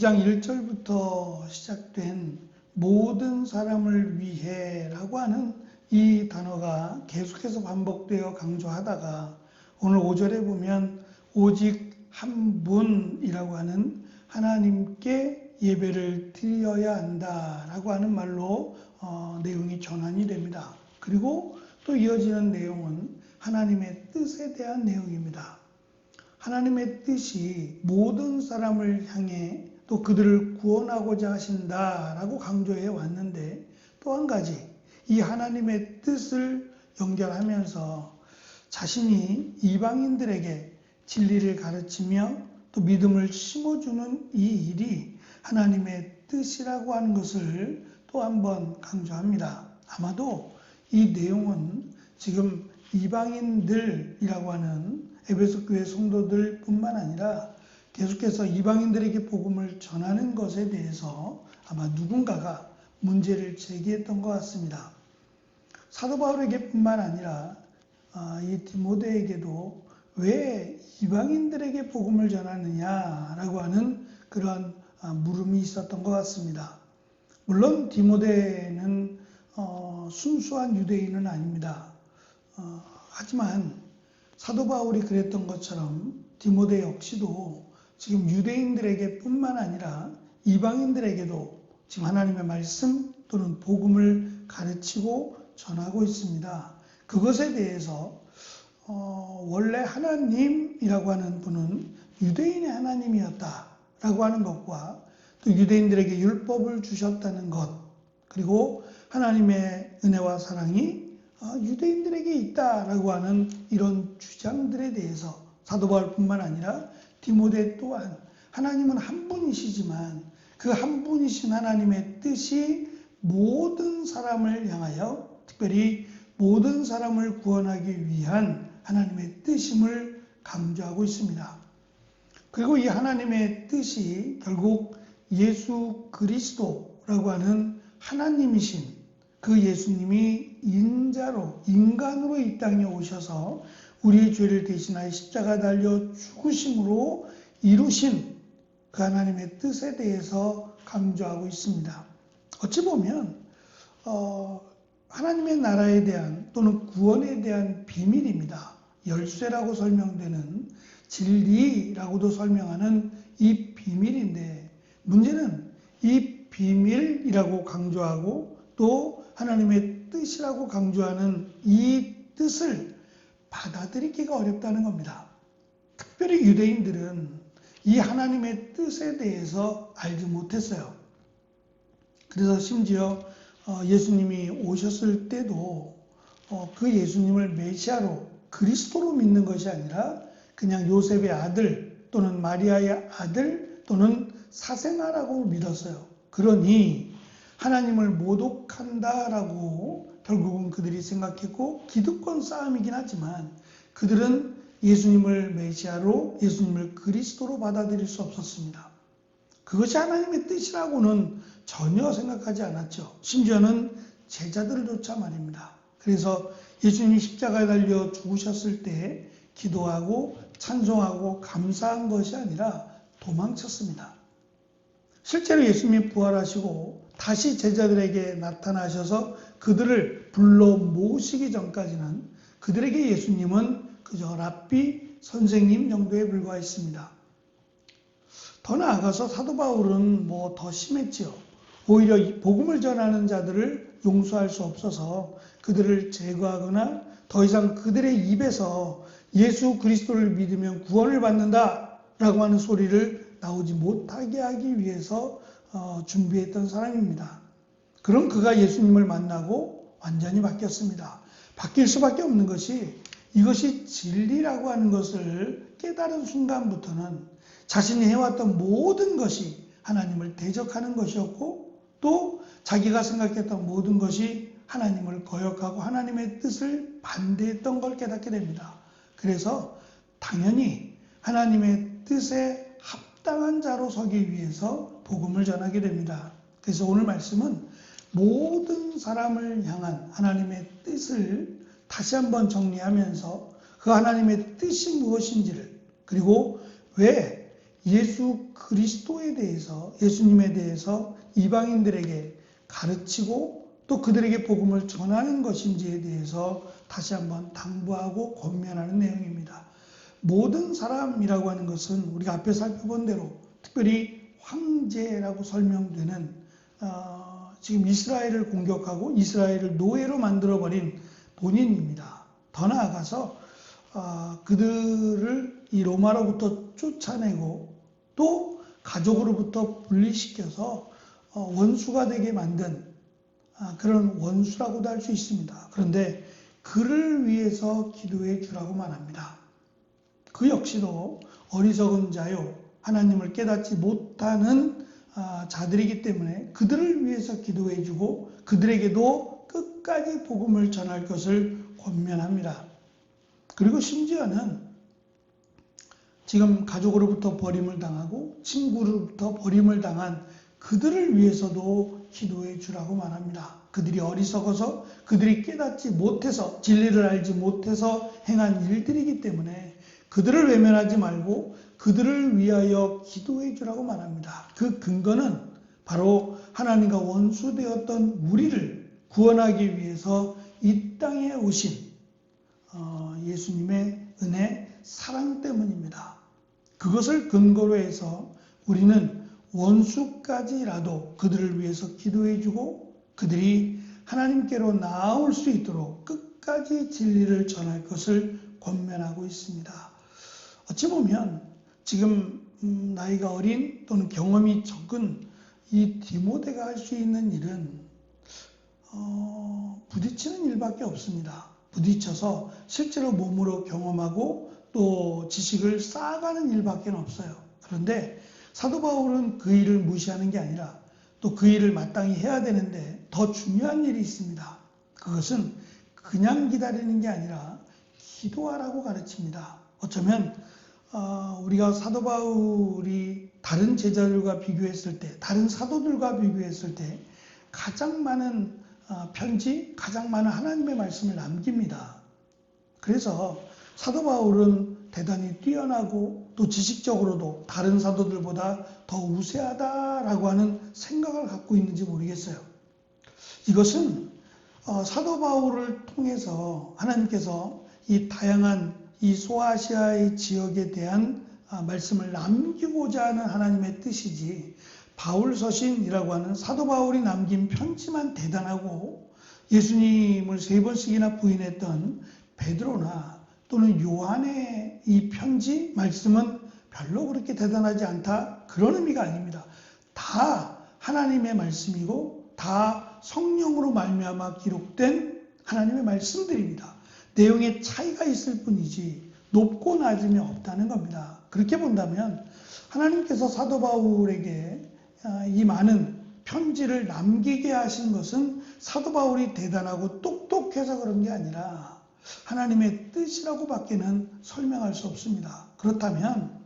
9장 1절부터 시작된 모든 사람을 위해라고 하는 이 단어가 계속해서 반복되어 강조하다가 오늘 5절에 보면 오직 한 분이라고 하는 하나님께 예배를 드려야 한다라고 하는 말로 내용이 전환이 됩니다. 그리고 또 이어지는 내용은 하나님의 뜻에 대한 내용입니다. 하나님의 뜻이 모든 사람을 향해 또 그들을 구원하고자 하신다라고 강조해 왔는데, 또 한 가지 이 하나님의 뜻을 연결하면서 자신이 이방인들에게 진리를 가르치며 또 믿음을 심어주는 이 일이 하나님의 뜻이라고 하는 것을 또 한번 강조합니다. 아마도 이 내용은 지금 이방인들이라고 하는 에베소 교회 성도들 뿐만 아니라 계속해서 이방인들에게 복음을 전하는 것에 대해서 아마 누군가가 문제를 제기했던 것 같습니다. 사도 바울에게 뿐만 아니라 이 디모데에게도 왜 이방인들에게 복음을 전하느냐라고 하는 그런 물음이 있었던 것 같습니다. 물론 디모데는 순수한 유대인은 아닙니다. 하지만 사도 바울이 그랬던 것처럼 디모데 역시도 지금 유대인들에게 뿐만 아니라 이방인들에게도 지금 하나님의 말씀 또는 복음을 가르치고 전하고 있습니다. 그것에 대해서 원래 하나님이라고 하는 분은 유대인의 하나님이었다라고 하는 것과 또 유대인들에게 율법을 주셨다는 것, 그리고 하나님의 은혜와 사랑이 유대인들에게 있다라고 하는 이런 주장들에 대해서 사도 바울뿐만 아니라 디모데 또한 하나님은 한 분이시지만 그 한 분이신 하나님의 뜻이 모든 사람을 향하여, 특별히 모든 사람을 구원하기 위한 하나님의 뜻임을 강조하고 있습니다. 그리고 이 하나님의 뜻이 결국 예수 그리스도라고 하는 하나님이신 그 예수님이 인간으로 이 땅에 오셔서 우리의 죄를 대신하여 십자가 달려 죽으심으로 이루신 그 하나님의 뜻에 대해서 강조하고 있습니다. 어찌 보면 하나님의 나라에 대한 또는 구원에 대한 비밀입니다. 열쇠라고 설명되는 진리라고도 설명하는 이 비밀인데, 문제는 이 비밀이라고 강조하고 또 하나님의 뜻이라고 강조하는 이 뜻을 받아들이기가 어렵다는 겁니다. 특별히 유대인들은 이 하나님의 뜻에 대해서 알지 못했어요. 그래서 심지어 예수님이 오셨을 때도 그 예수님을 메시아로, 그리스도로 믿는 것이 아니라 그냥 요셉의 아들 또는 마리아의 아들 또는 사생아라고 믿었어요. 그러니 하나님을 모독한다라고 결국은 그들이 생각했고, 기득권 싸움이긴 하지만 그들은 예수님을 메시아로, 예수님을 그리스도로 받아들일 수 없었습니다. 그것이 하나님의 뜻이라고는 전혀 생각하지 않았죠. 심지어는 제자들조차 말입니다. 그래서 예수님이 십자가에 달려 죽으셨을 때 기도하고 찬송하고 감사한 것이 아니라 도망쳤습니다. 실제로 예수님이 부활하시고 다시 제자들에게 나타나셔서 그들을 불러 모으시기 전까지는 그들에게 예수님은 그저 랍비, 선생님 정도에 불과했습니다. 더 나아가서 사도 바울은 더 심했지요. 오히려 복음을 전하는 자들을 용서할 수 없어서 그들을 제거하거나 더 이상 그들의 입에서 예수 그리스도를 믿으면 구원을 받는다라고 하는 소리를 나오지 못하게 하기 위해서 준비했던 사람입니다. 그럼 그가 예수님을 만나고 완전히 바뀌었습니다. 바뀔 수밖에 없는 것이, 이것이 진리라고 하는 것을 깨달은 순간부터는 자신이 해왔던 모든 것이 하나님을 대적하는 것이었고, 또 자기가 생각했던 모든 것이 하나님을 거역하고 하나님의 뜻을 반대했던 걸 깨닫게 됩니다. 그래서 당연히 하나님의 뜻에 합당한 자로 서기 위해서 복음을 전하게 됩니다. 그래서 오늘 말씀은 모든 사람을 향한 하나님의 뜻을 다시 한번 정리하면서 그 하나님의 뜻이 무엇인지를, 그리고 왜 예수 그리스도에 대해서, 예수님에 대해서 이방인들에게 가르치고 또 그들에게 복음을 전하는 것인지에 대해서 다시 한번 당부하고 권면하는 내용입니다. 모든 사람이라고 하는 것은 우리가 앞에 살펴본 대로 특별히 황제라고 설명되는 지금 이스라엘을 공격하고 이스라엘을 노예로 만들어버린 본인입니다. 더 나아가서 그들을 이 로마로부터 쫓아내고 또 가족으로부터 분리시켜서 원수가 되게 만든 그런 원수라고도 할 수 있습니다. 그런데 그를 위해서 기도해 주라고 말합니다. 그 역시도 어리석은 자요, 하나님을 깨닫지 못하는 자들이기 때문에 그들을 위해서 기도해 주고 그들에게도 끝까지 복음을 전할 것을 권면합니다. 그리고 심지어는 지금 가족으로부터 버림을 당하고 친구로부터 버림을 당한 그들을 위해서도 기도해 주라고 말합니다. 그들이 어리석어서 그들이 깨닫지 못해서 진리를 알지 못해서 행한 일들이기 때문에 그들을 외면하지 말고 그들을 위하여 기도해 주라고 말합니다. 그 근거는 바로 하나님과 원수되었던 우리를 구원하기 위해서 이 땅에 오신 예수님의 은혜, 사랑 때문입니다. 그것을 근거로 해서 우리는 원수까지라도 그들을 위해서 기도해 주고 그들이 하나님께로 나아올 수 있도록 끝까지 진리를 전할 것을 권면하고 있습니다. 어찌 보면 지금 나이가 어린 또는 경험이 적은 이 디모데가 할 수 있는 일은 부딪히는 일밖에 없습니다. 부딪혀서 실제로 몸으로 경험하고 또 지식을 쌓아가는 일밖에 없어요. 그런데 사도 바울은 그 일을 무시하는 게 아니라 또 그 일을 마땅히 해야 되는데 더 중요한 일이 있습니다. 그것은 그냥 기다리는 게 아니라 기도하라고 가르칩니다. 어쩌면 우리가 사도 바울이 다른 제자들과 비교했을 때, 다른 사도들과 비교했을 때 가장 많은 편지, 가장 많은 하나님의 말씀을 남깁니다. 그래서 사도 바울은 대단히 뛰어나고 또 지식적으로도 다른 사도들보다 더 우세하다라고 하는 생각을 갖고 있는지 모르겠어요. 이것은 사도 바울을 통해서 하나님께서 이 다양한 이 소아시아의 지역에 대한 말씀을 남기고자 하는 하나님의 뜻이지, 바울 서신이라고 하는 사도 바울이 남긴 편지만 대단하고 예수님을 3번씩이나 부인했던 베드로나 또는 요한의 이 편지 말씀은 별로 그렇게 대단하지 않다, 그런 의미가 아닙니다. 다 하나님의 말씀이고 다 성령으로 말미암아 기록된 하나님의 말씀들입니다. 내용의 차이가 있을 뿐이지 높고 낮음이 없다는 겁니다. 그렇게 본다면 하나님께서 사도 바울에게 이 많은 편지를 남기게 하신 것은 사도 바울이 대단하고 똑똑해서 그런 게 아니라 하나님의 뜻이라고 밖에는 설명할 수 없습니다. 그렇다면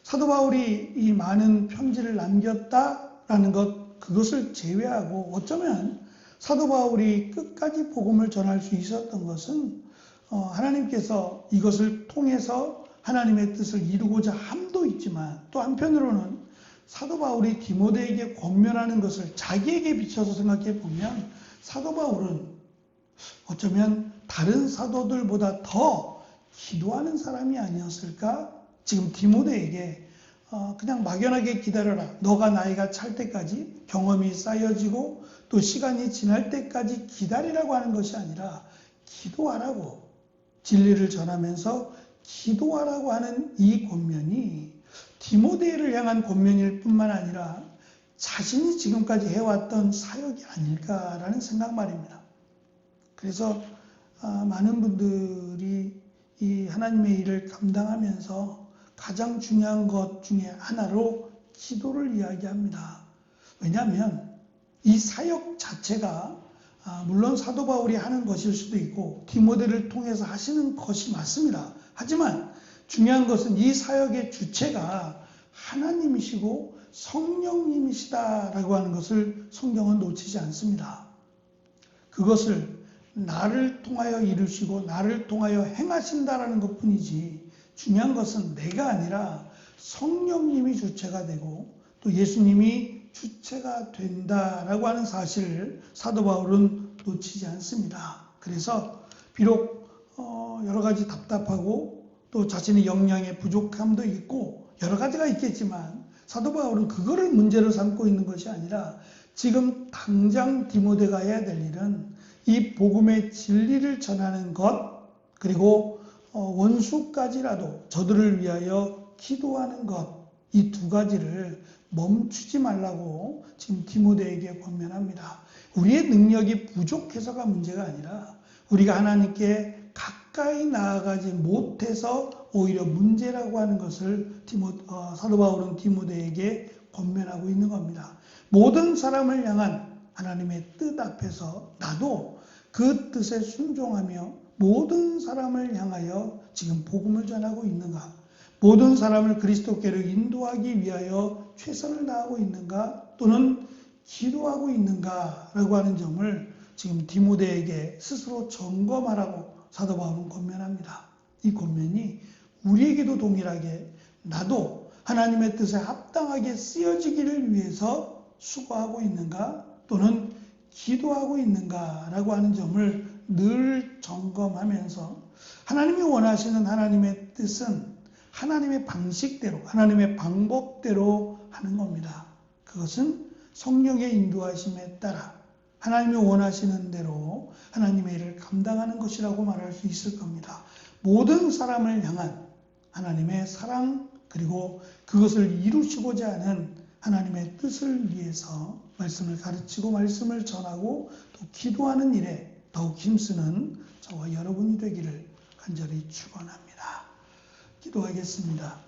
사도 바울이 이 많은 편지를 남겼다라는 것, 그것을 제외하고 어쩌면 사도 바울이 끝까지 복음을 전할 수 있었던 것은 하나님께서 이것을 통해서 하나님의 뜻을 이루고자 함도 있지만 또 한편으로는 사도 바울이 디모데에게 권면하는 것을 자기에게 비춰서 생각해 보면 사도 바울은 어쩌면 다른 사도들보다 더 기도하는 사람이 아니었을까? 지금 디모데에게 그냥 막연하게 기다려라. 너가 나이가 찰 때까지 경험이 쌓여지고 또 시간이 지날 때까지 기다리라고 하는 것이 아니라 기도하라고, 진리를 전하면서 기도하라고 하는 이 권면이 디모데를 향한 권면일 뿐만 아니라 자신이 지금까지 해왔던 사역이 아닐까라는 생각 말입니다. 그래서 많은 분들이 이 하나님의 일을 감당하면서 가장 중요한 것 중에 하나로 기도를 이야기합니다. 왜냐하면 이 사역 자체가 물론 사도 바울이 하는 것일 수도 있고 디모데를 통해서 하시는 것이 맞습니다. 하지만 중요한 것은 이 사역의 주체가 하나님이시고 성령님이시다라고 하는 것을 성경은 놓치지 않습니다. 그것을 나를 통하여 이루시고 나를 통하여 행하신다라는 것뿐이지 중요한 것은 내가 아니라 성령님이 주체가 되고 또 예수님이 주체가 된다라고 하는 사실을 사도 바울은 놓치지 않습니다. 그래서 비록 여러 가지 답답하고 또 자신의 역량의 부족함도 있고 여러 가지가 있겠지만 사도 바울은 그거를 문제로 삼고 있는 것이 아니라 지금 당장 디모데가 해야 될 일은 이 복음의 진리를 전하는 것, 그리고 원수까지라도 저들을 위하여 기도하는 것, 이 두 가지를 멈추지 말라고 지금 디모데에게 권면합니다. 우리의 능력이 부족해서가 문제가 아니라 우리가 하나님께 가까이 나아가지 못해서 오히려 문제라고 하는 것을 사도 바울은 디모데에게 권면하고 있는 겁니다. 모든 사람을 향한 하나님의 뜻 앞에서 나도 그 뜻에 순종하며 모든 사람을 향하여 지금 복음을 전하고 있는가? 모든 사람을 그리스도께로 인도하기 위하여 최선을 다하고 있는가? 또는 기도하고 있는가? 라고 하는 점을 지금 디모데에게 스스로 점검하라고 사도 바울은 권면합니다. 이 권면이 우리에게도 동일하게 나도 하나님의 뜻에 합당하게 쓰여지기를 위해서 수고하고 있는가? 또는 기도하고 있는가? 라고 하는 점을 늘 점검하면서 하나님이 원하시는 하나님의 뜻은 하나님의 방식대로, 하나님의 방법대로 하는 겁니다. 그것은 성령의 인도하심에 따라 하나님이 원하시는 대로 하나님의 일을 감당하는 것이라고 말할 수 있을 겁니다. 모든 사람을 향한 하나님의 사랑, 그리고 그것을 이루시고자 하는 하나님의 뜻을 위해서 말씀을 가르치고 말씀을 전하고 또 기도하는 일에 더욱 힘쓰는 저와 여러분이 되기를 간절히 축원합니다. 기도하겠습니다.